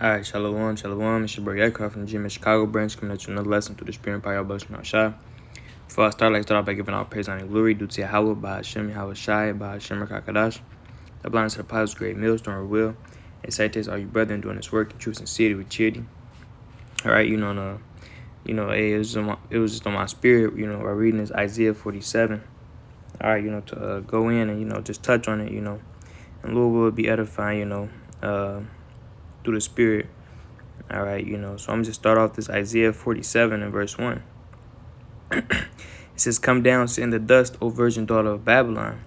Alright, Shalom, Shalom. It's your boy Aircraft from the gym at Chicago branch coming at you another lesson through the Spirit and Power of Bashman Shah. Before I start, I'd like to start off by giving all praise and glory due to Yahweh, by Hashem, Yahweh Shai, by Hashem Kakadash. The blindness of the pilots, great meals, during our will. And Sanctus, all you brethren doing this work in truth and sincerity with charity. Alright, hey, it was just on my spirit, we're reading this Isaiah 47. Alright, to go in and, just touch on it, and Lord will be edifying, through the Spirit. All right, so I'm just start off this Isaiah 47 and verse 1. It says, "Come down, sit in the dust, O virgin daughter of Babylon.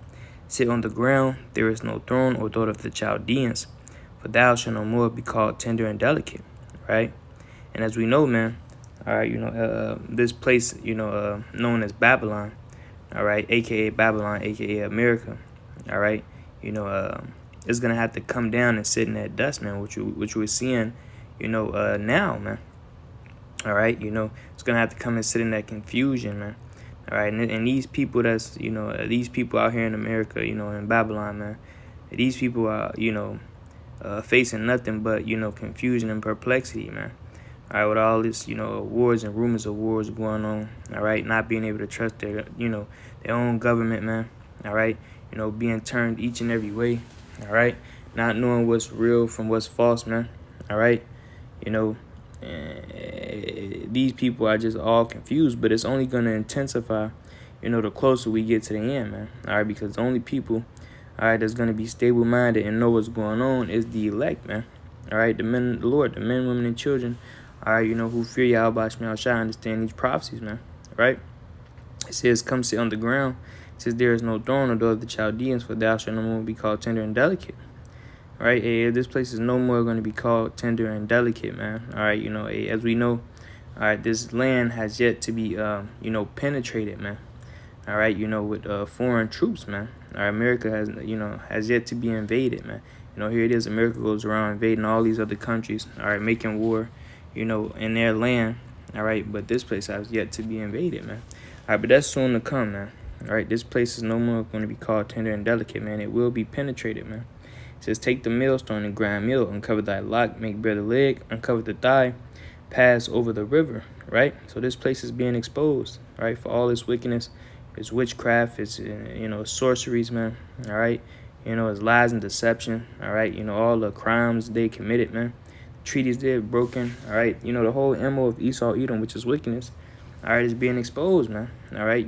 Sit on the ground, there is no throne, O daughter of the Chaldeans. For thou shalt no more be called tender and delicate." Right? And as we know, man, all right, this place, known as Babylon, all right, a.k.a. Babylon, a.k.a. America, all right, it's going to have to come down and sit in that dust, man, which we're seeing, now, man. All right, it's going to have to come and sit in that confusion, man. All right, and these people these people out here in America, in Babylon, man, these people are, facing nothing but, confusion and perplexity, man. All right, with all this, wars and rumors of wars going on, all right, not being able to trust their own government, man, all right, being turned each and every way, all right, not knowing what's real from what's false, man, all right, these people are just all confused, but it's only going to intensify, the closer we get to the end, man, all right, because the only people, all right, that's going to be stable-minded and know what's going on is the elect, man, all right, the men of the Lord, the men, women, and children, all right, who fear Yahweh Shai, understand these prophecies, man, right? It says, "Come sit on the ground." It says, "There is no throne, or daughter of the Chaldeans, for thou shalt no more be called tender and delicate." All right, this place is no more going to be called tender and delicate, man. All right, as we know, all right, this land has yet to be, penetrated, man. All right, with foreign troops, man. All right, America has yet to be invaded, man. Here it is, America goes around invading all these other countries, all right, making war, in their land, all right, but this place has yet to be invaded, man. All right, but that's soon to come, man. All right, this place is no more going to be called tender and delicate, man. It will be penetrated, man. It says, "Take the millstone and grind meal, uncover thy lock, make bare the leg, uncover the thigh, pass over the river," right? So this place is being exposed, right, for all its wickedness, its witchcraft, its, sorceries, man, all right? Its lies and deception, all right? All the crimes they committed, man. Treaties they have broken, all right? The whole MO of Esau, Edom, which is wickedness, all right, is being exposed, man, all right?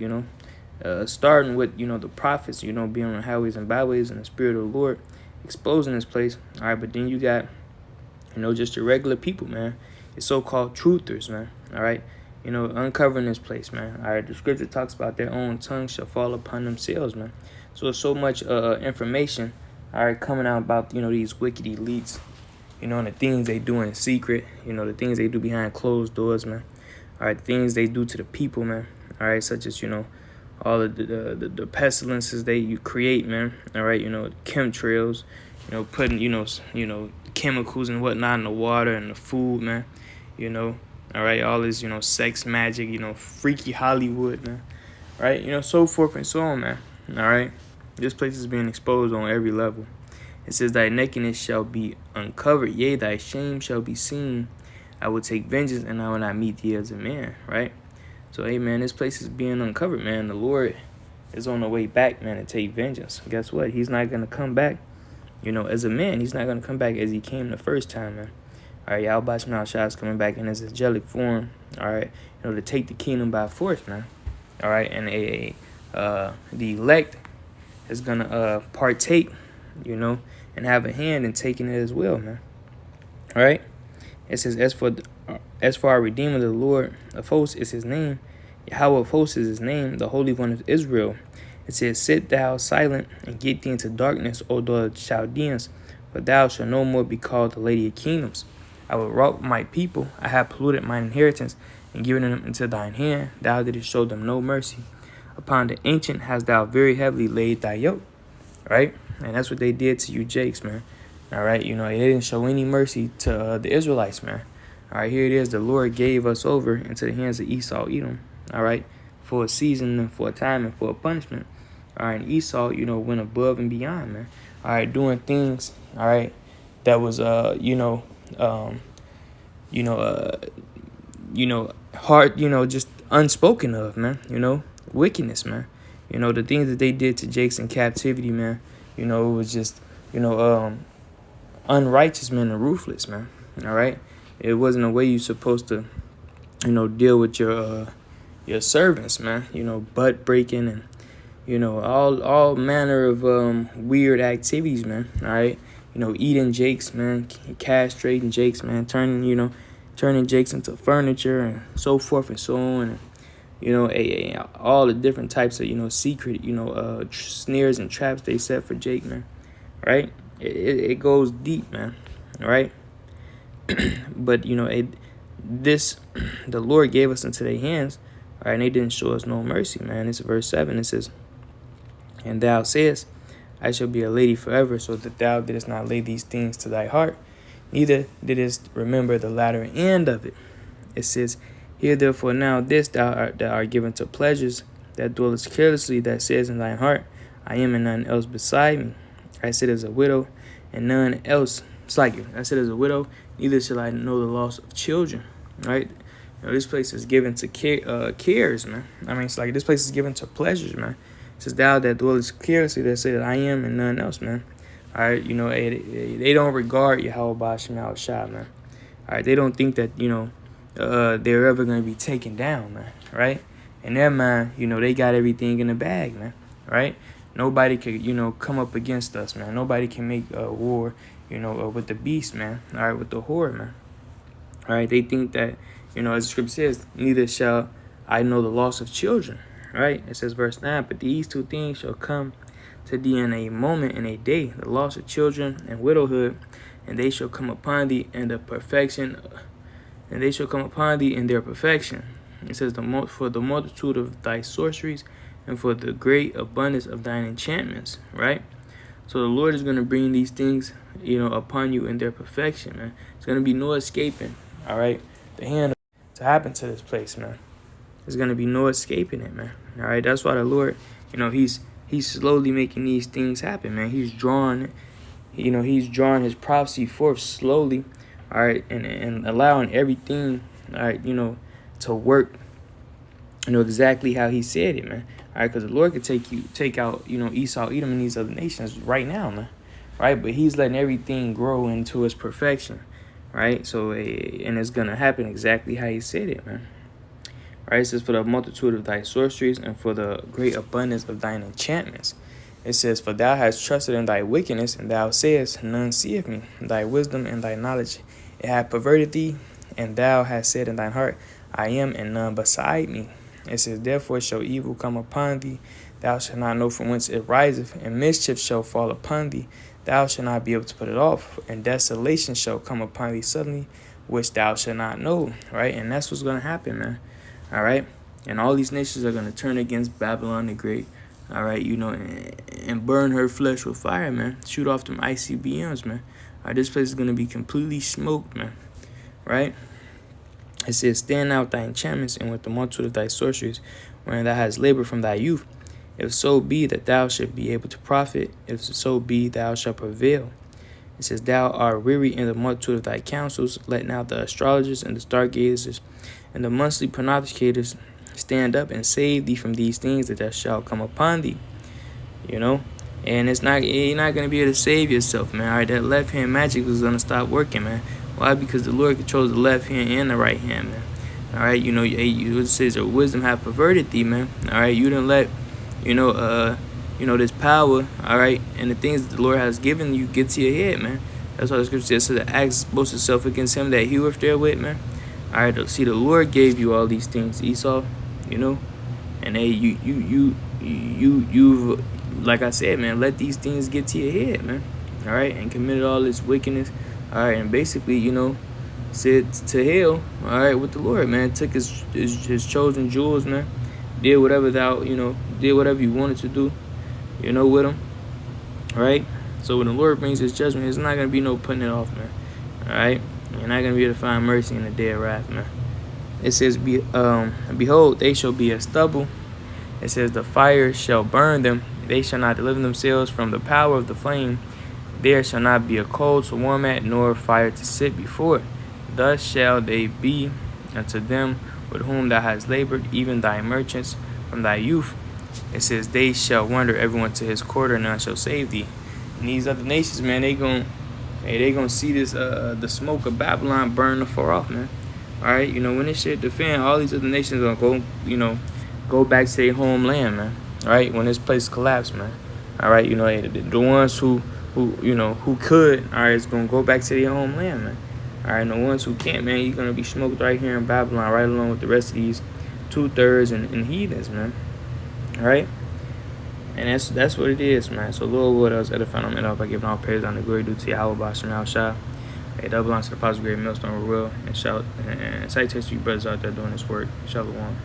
Starting with, the prophets, being on highways and byways in the Spirit of the Lord, exposing this place, all right? But then you got, just your regular people, man. It's so-called truthers, man, all right? Uncovering this place, man. All right, the scripture talks about their own tongue shall fall upon themselves, man. So there's so much information, all right, coming out about, these wicked elites, and the things they do in secret, the things they do behind closed doors, man. All right, the things they do to the people, man. All right, such as, all of the pestilences you create, man. All right, chemtrails, putting, chemicals and whatnot in the water and the food, man. All right, all this, sex magic, freaky Hollywood, man. Right, so forth and so on, man. All right, this place is being exposed on every level. It says, "Thy nakedness shall be uncovered, yea, thy shame shall be seen. I will take vengeance, and I will not meet thee as a man," right? So, hey, man, this place is being uncovered, man. The Lord is on the way back, man, to take vengeance. Guess what? He's not going to come back, as a man. He's not going to come back as he came the first time, man. All right, Yahweh Shai is coming back in his angelic form, all right, to take the kingdom by force, man. All right, and the elect is going to partake, and have a hand in taking it as well, man. All right. It says, as for our Redeemer, the Lord of hosts is his name. Yahweh of hosts is his name, the Holy One of Israel. It says, "Sit thou silent and get thee into darkness, O daughter of the Chaldeans, for thou shalt no more be called the Lady of Kingdoms. I will wrought my people, I have polluted mine inheritance, and given them into thine hand. Thou didst show them no mercy. Upon the ancient hast thou very heavily laid thy yoke." Right? And that's what they did to you Jakes, man. All right, they didn't show any mercy to the Israelites, man. All right, here it is. The Lord gave us over into the hands of Esau, Edom, all right, for a season and for a time and for a punishment. All right, and Esau, went above and beyond, man. All right, doing things, all right, that was, um, you know, hard, just unspoken of, man. Wickedness, man. The things that they did to Jake's in captivity, man. It was just, unrighteous, man, and ruthless, man. All right, it wasn't a way you supposed to, deal with your servants, man. Butt breaking and all manner of weird activities, man. All right, eating Jakes, man, castrating Jakes, man, turning Jakes into furniture and so forth and so on, and all the different types of secret snares and traps they set for Jake, man. Right? It goes deep, man. All right. But the Lord gave us into their hands, all right, and they didn't show us no mercy, man. It's verse 7. It says, "And thou sayest, I shall be a lady forever, so that thou didst not lay these things to thy heart, neither didst remember the latter end of it." It says, "Hear therefore now this, thou art given to pleasures, that dwellest carelessly, that says in thine heart, I am and none else beside me. I sit as a widow, and none else it's like you. I sit as a widow, neither shall I know the loss of children." Right? This place is given to cares, man. It's like this place is given to pleasures, man. It says, "Thou that dwellest carelessly, that says I am and none else," man. All right, they don't regard Yahweh Shema Shah, man. All right, they don't think that they're ever gonna be taken down, man. Right? In their mind, they got everything in the bag, man. Right? Nobody could, come up against us, man. Nobody can make a war, with the beast, man. All right, with the horde, man. All right, they think that, as the scripture says, neither shall I know the loss of children. Right? It says, verse 9, "But these two things shall come to thee in a moment, in a day, the loss of children and widowhood, and they shall come upon thee in the perfection, and they shall come upon thee in their perfection." It says, "For the multitude of thy sorceries, and for the great abundance of thine enchantments," right? So the Lord is going to bring these things, upon you in their perfection, man. It's going to be no escaping, all right? The hand to happen to this place, man. There's going to be no escaping it, man. All right? That's why the Lord, he's slowly making these things happen, man. He's drawing his prophecy forth slowly, all right, and allowing everything, all right, to work, exactly how he said it, man. All right, because the Lord could take out, Esau, Edom, and these other nations right now, man. Right, but he's letting everything grow into its perfection, right? So, and it's gonna happen exactly how he said it, man. Right, it says, "For the multitude of thy sorceries, and for the great abundance of thine enchantments." It says, "For thou hast trusted in thy wickedness, and thou sayest, None seeth me. Thy wisdom and thy knowledge, it hath perverted thee, and thou hast said in thine heart, I am and none beside me." It says, "Therefore shall evil come upon thee, thou shalt not know from whence it riseth, and mischief shall fall upon thee, thou shalt not be able to put it off, and desolation shall come upon thee suddenly, which thou shalt not know." Right? And that's what's going to happen, man. All right? And all these nations are going to turn against Babylon the Great, all right, and burn her flesh with fire, man. Shoot off them ICBMs, man. All right, this place is going to be completely smoked, man. Right? It says, "Stand out thy enchantments, and with the multitude of thy sorceries, wherein thou hast labored from thy youth. If so be that thou shalt be able to profit, if so be thou shalt prevail." It says, "Thou art weary in the multitude of thy counsels. Let now the astrologers and the stargazers and the monthly prognosticators stand up and save thee from these things that shall come upon thee." And you're not going to be able to save yourself, man. All right, that left hand magic is going to stop working, man. Why? Because the Lord controls the left hand and the right hand, man. All right, it says your wisdom have perverted thee, man. All right, you didn't let this power, all right, and the things that the Lord has given you get to your head, man. That's why the scripture says, "The axe boast itself against him that heweth therewith," man. All right, see, the Lord gave you all these things, Esau, and you've, like I said, man, let these things get to your head, man. All right, and committed all this wickedness, all right, and basically, said to hell, all right, with the Lord, man. Took his chosen jewels, man. Did whatever did whatever you wanted to do, with him. All right. So when the Lord brings his judgment, there's not going to be no putting it off, man. All right. You're not going to be able to find mercy in the day of wrath, man. It says, "Behold, they shall be as stubble." It says, "The fire shall burn them. They shall not deliver themselves from the power of the flame. There shall not be a coal to warm at, nor fire to sit before it. Thus shall they be unto them with whom thou hast labored, even thy merchants from thy youth. It says, they shall wander everyone to his quarter, and none shall save thee. And these other nations, man, they gonna see this the smoke of Babylon burn afar off, man. All right, you know, when this shit defend, all these other nations gonna go, you know, go back to their homeland, man. All right, when this place collapse, man. All right, you know, the ones who you know, who could, all right, is gonna go back to their homeland, man. All right, and the ones who can't, man, you're gonna be smoked right here in Babylon, right along with the rest of these 2/3 and heathens, man. All right, and that's what it is, man. So Lord, what else edifying them up by giving all praise on the glory due to Yahweh Bashem Al Shah. Hey, that belongs to the Positive Great Millstone Real, and shout and salutation to you brothers out there doing this work. Shalom.